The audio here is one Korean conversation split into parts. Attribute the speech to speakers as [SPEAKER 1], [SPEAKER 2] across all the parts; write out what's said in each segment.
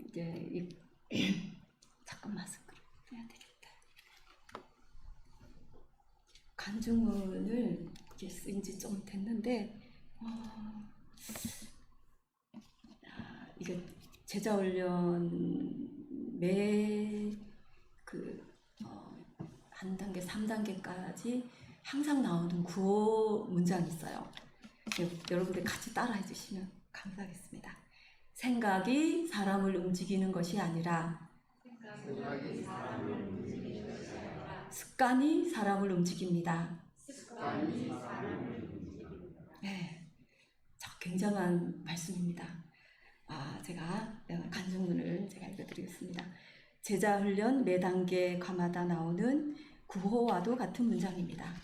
[SPEAKER 1] 이제 잠깐 마스크를 빼야 되겠다. 간증문을 이게 쓴 지 좀 됐는데, 이게 제자훈련 한 단계, 3단계까지 항상 나오는 구호 문장이 있어요. 여러분들 같이 따라해 주시면 감사하겠습니다. 생각이 사람을 움직이는 것이 아니라 습관이 사람을 움직입니다. 네, 굉장한 말씀입니다. 제가 간증문을 제가 읽어드리겠습니다. 제자훈련 매 단계 과마다 나오는 구호와도 같은 문장입니다.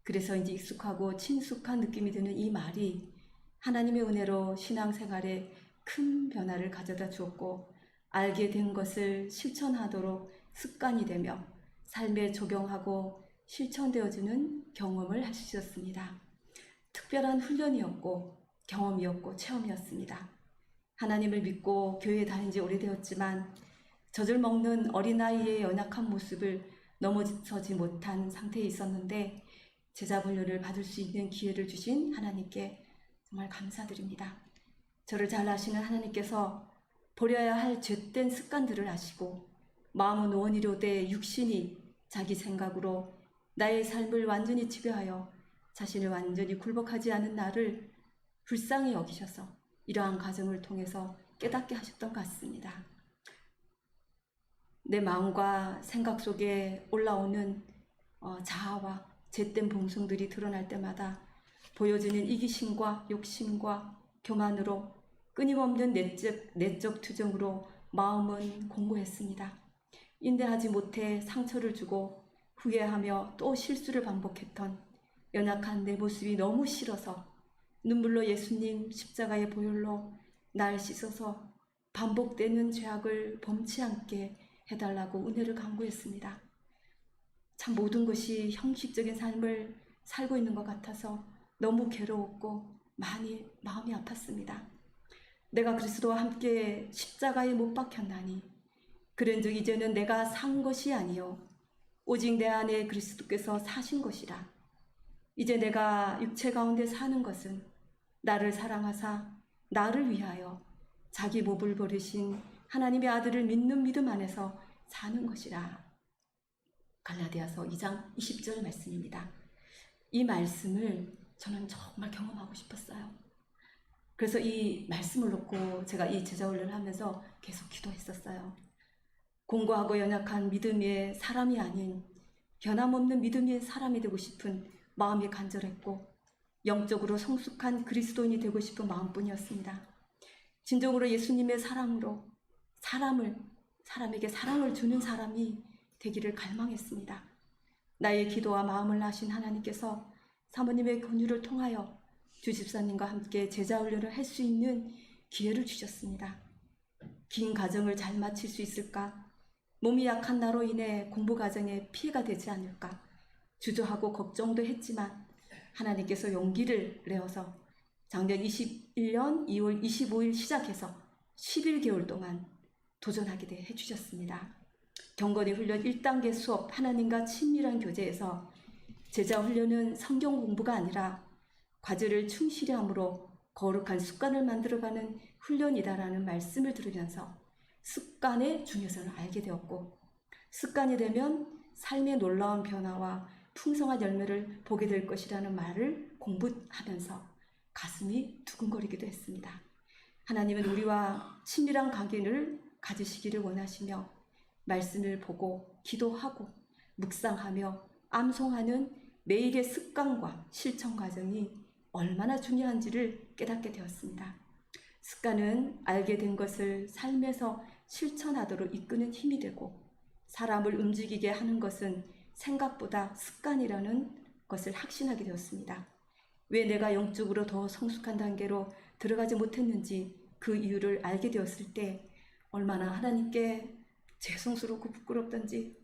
[SPEAKER 1] 그래서 이제 익숙하고 친숙한 느낌이 드는 이 말이 하나님의 은혜로 신앙생활에 큰 변화를 가져다 주었고, 알게 된 것을 실천하도록 습관이 되며 삶에 적용하고 실천되어지는 경험을 하셨습니다. 특별한 훈련이었고 경험이었고 체험이었습니다. 하나님을 믿고 교회에 다닌 지 오래되었지만 젖을 먹는 어린아이의 연약한 모습을 넘어서지 못한 상태에 있었는데, 제자훈련을 받을 수 있는 기회를 주신 하나님께 정말 감사드립니다. 저를 잘 아시는 하나님께서 버려야 할 죄된 습관들을 아시고, 마음은 원이로되 육신이 자기 생각으로 나의 삶을 완전히 지배하여 자신을 완전히 굴복하지 않은 나를 불쌍히 여기셔서 이러한 과정을 통해서 깨닫게 하셨던 것 같습니다. 내 마음과 생각 속에 올라오는 자아와 죄된 본성들이 드러날 때마다 보여지는 이기심과 욕심과 교만으로 끊임없는 내적 투정으로 마음은 공고했습니다. 인내하지 못해 상처를 주고 후회하며 또 실수를 반복했던 연약한 내 모습이 너무 싫어서 눈물로 예수님 십자가의 보혈로 날 씻어서 반복되는 죄악을 범치 않게 해달라고 은혜를 간구했습니다. 참 모든 것이 형식적인 삶을 살고 있는 것 같아서 너무 괴로웠고 많이 마음이 아팠습니다. 내가 그리스도와 함께 십자가에 못 박혔나니 그런즉 이제는 내가 산 것이 아니요 오직 내 안에 그리스도께서 사신 것이라. 이제 내가 육체 가운데 사는 것은 나를 사랑하사 나를 위하여 자기 몸을 버리신 하나님의 아들을 믿는 믿음 안에서 사는 것이라. 갈라디아서 2장 20절 말씀입니다. 이 말씀을 저는 정말 경험하고 싶었어요. 그래서 이 말씀을 놓고 제가 이 제자훈련을 하면서 계속 기도했었어요. 공고하고 연약한 믿음의 사람이 아닌 변함없는 믿음의 사람이 되고 싶은 마음이 간절했고, 영적으로 성숙한 그리스도인이 되고 싶은 마음뿐이었습니다. 진정으로 예수님의 사랑으로 사람에게 사랑을 주는 사람이 되기를 갈망했습니다. 나의 기도와 마음을 아신 하나님께서 사모님의 권유를 통하여 주 집사님과 함께 제자훈련을 할 수 있는 기회를 주셨습니다. 긴 과정을 잘 마칠 수 있을까? 몸이 약한 나로 인해 공부 과정에 피해가 되지 않을까? 주저하고 걱정도 했지만 하나님께서 용기를 내어서 작년 21년 2월 25일 시작해서 11개월 동안 도전하게 해주셨습니다. 경건의 훈련 1단계 수업 하나님과 친밀한 교제에서 제자훈련은 성경 공부가 아니라 과제를 충실히 함으로 거룩한 습관을 만들어가는 훈련이다라는 말씀을 들으면서 습관의 중요성을 알게 되었고, 습관이 되면 삶의 놀라운 변화와 풍성한 열매를 보게 될 것이라는 말을 공부하면서 가슴이 두근거리기도 했습니다. 하나님은 우리와 친밀한 관계를 가지시기를 원하시며 말씀을 보고 기도하고 묵상하며 암송하는 매일의 습관과 실천 과정이 얼마나 중요한지를 깨닫게 되었습니다. 습관은 알게 된 것을 삶에서 실천하도록 이끄는 힘이 되고, 사람을 움직이게 하는 것은 생각보다 습관이라는 것을 확신하게 되었습니다. 왜 내가 영적으로 더 성숙한 단계로 들어가지 못했는지 그 이유를 알게 되었을 때 얼마나 하나님께 죄송스럽고 부끄럽던지.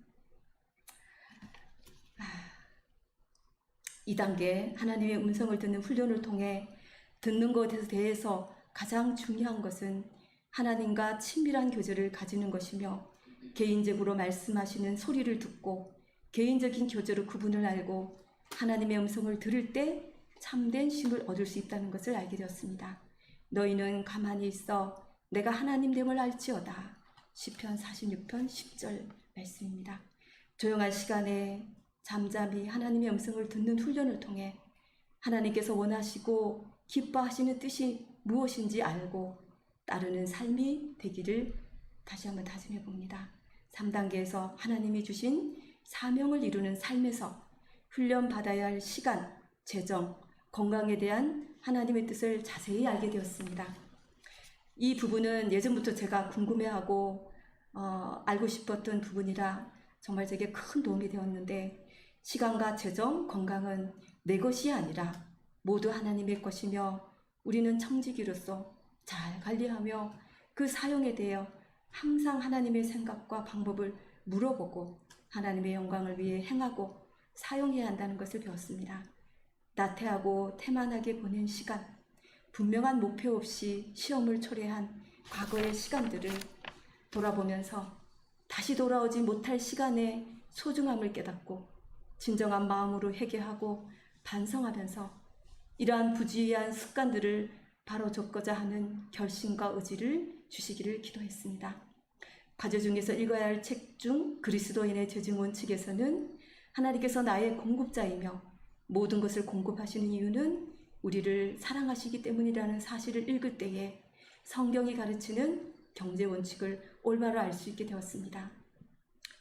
[SPEAKER 1] 2단계 하나님의 음성을 듣는 훈련을 통해 듣는 것에 대해서 가장 중요한 것은 하나님과 친밀한 교제를 가지는 것이며 개인적으로 말씀하시는 소리를 듣고 개인적인 교제로 그분을 알고 하나님의 음성을 들을 때 참된 쉼을 얻을 수 있다는 것을 알게 되었습니다. 너희는 가만히 있어 내가 하나님됨을 알지어다. 시편 46편 10절 말씀입니다. 조용한 시간에 잠잠히 하나님의 음성을 듣는 훈련을 통해 하나님께서 원하시고 기뻐하시는 뜻이 무엇인지 알고 따르는 삶이 되기를 다시 한번 다짐해 봅니다. 3단계에서 하나님이 주신 사명을 이루는 삶에서 훈련받아야 할 시간, 재정, 건강에 대한 하나님의 뜻을 자세히 알게 되었습니다. 이 부분은 예전부터 제가 궁금해하고 알고 싶었던 부분이라 정말 제게 큰 도움이 되었는데, 시간과 재정, 건강은 내 것이 아니라 모두 하나님의 것이며 우리는 청지기로서 잘 관리하며 그 사용에 대해 항상 하나님의 생각과 방법을 물어보고 하나님의 영광을 위해 행하고 사용해야 한다는 것을 배웠습니다. 나태하고 태만하게 보낸 시간, 분명한 목표 없이 시험을 초래한 과거의 시간들을 돌아보면서 다시 돌아오지 못할 시간의 소중함을 깨닫고 진정한 마음으로 회개하고 반성하면서 이러한 부주의한 습관들을 바로잡고자 하는 결심과 의지를 주시기를 기도했습니다. 과제 중에서 읽어야 할 책 중 그리스도인의 재정 원칙에서는 하나님께서 나의 공급자이며 모든 것을 공급하시는 이유는 우리를 사랑하시기 때문이라는 사실을 읽을 때에 성경이 가르치는 경제 원칙을 올바로 알 수 있게 되었습니다.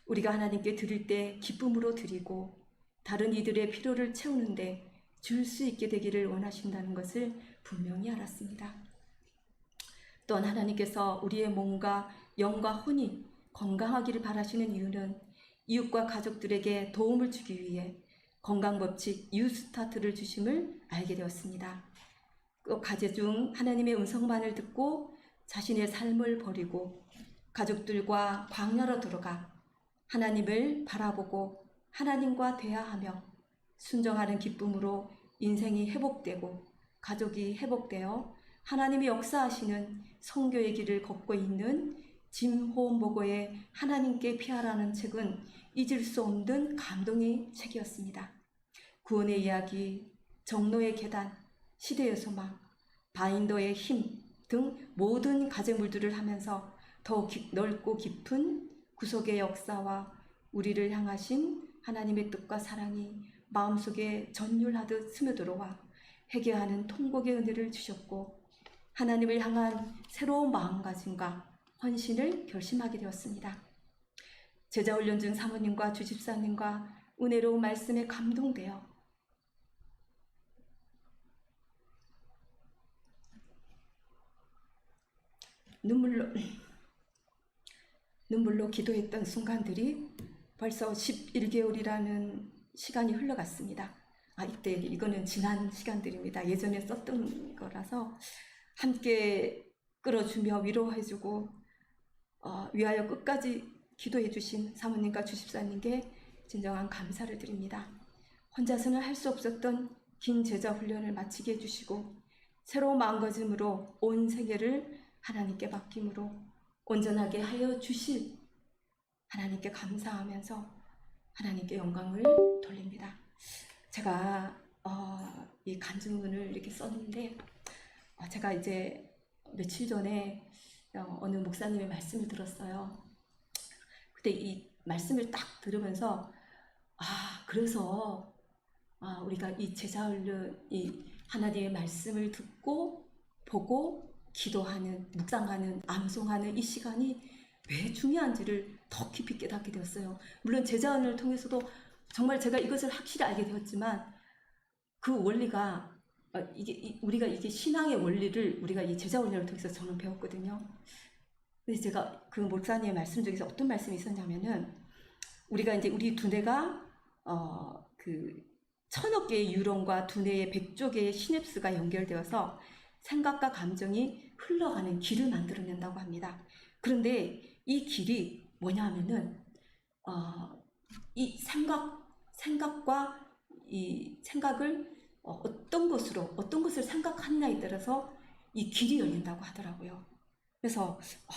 [SPEAKER 1] 우리가 하나님께 드릴 때 기쁨으로 드리고 다른 이들의 필요를 채우는데 줄 수 있게 되기를 원하신다는 것을 분명히 알았습니다. 또한 하나님께서 우리의 몸과 영과 혼이 건강하기를 바라시는 이유는 이웃과 가족들에게 도움을 주기 위해 건강법칙 뉴스타트를 주심을 알게 되었습니다. 그 과제 중 하나님의 음성만을 듣고 자신의 삶을 버리고 가족들과 광야로 들어가 하나님을 바라보고 하나님과 대화하며 순종하는 기쁨으로 인생이 회복되고 가족이 회복되어 하나님이 역사하시는 선교의 길을 걷고 있는 짐 호모고의 하나님께 피하라는 책은 잊을 수 없는 감동의 책이었습니다. 구원의 이야기, 정로의 계단, 시대의 소망, 바인더의 힘 등 모든 가제물들을 하면서 더 넓고 깊은 구속의 역사와 우리를 향하신 하나님의 뜻과 사랑이 마음속에 전율하듯 스며들어와 회개하는 통곡의 은혜를 주셨고 하나님을 향한 새로운 마음가짐과 헌신을 결심하게 되었습니다. 제자훈련 중 사모님과 주집사님과 은혜로운 말씀에 감동되어 눈물로 기도했던 순간들이 벌써 11개월이라는 시간이 흘러갔습니다. 이때 이거는 지난 시간들입니다. 예전에 썼던 거라서 함께 끌어주며 위로해주고 위하여 끝까지 기도해 주신 사모님과 주집사님께 진정한 감사를 드립니다. 혼자서는 할 수 없었던 긴 제자 훈련을 마치게 해주시고 새로운 마음가짐으로 온 세계를 하나님께 맡김으로 온전하게 하여 주실 하나님께 감사하면서 하나님께 영광을 돌립니다. 제가 이 간증문을 이렇게 썼는데 제가 이제 며칠 전에 어느 목사님의 말씀을 들었어요. 그때 이 말씀을 딱 들으면서 그래서 우리가 이 제자훈련, 이 하나님의 말씀을 듣고 보고 기도하는, 묵상하는, 암송하는 이 시간이 왜 중요한지를 더 깊이 깨닫게 되었어요. 물론 제자훈련을 통해서도 정말 제가 이것을 확실히 알게 되었지만 그 원리가 우리가 이게 신앙의 원리를 우리가 이 제자훈련을 통해서 저는 배웠거든요. 근데 제가 그 목사님의 말씀 중에서 어떤 말씀이 있었냐면은 우리가 이제 우리 두뇌가 그 1000억 개의 뉴런과 두뇌의 100조 개의 시냅스가 연결되어서 생각과 감정이 흘러가는 길을 만들어낸다고 합니다. 그런데 이 길이 뭐냐면은 이 생각과 이 생각을 어떤 것을 생각하느냐에 따라서 이 길이 열린다고 하더라고요. 그래서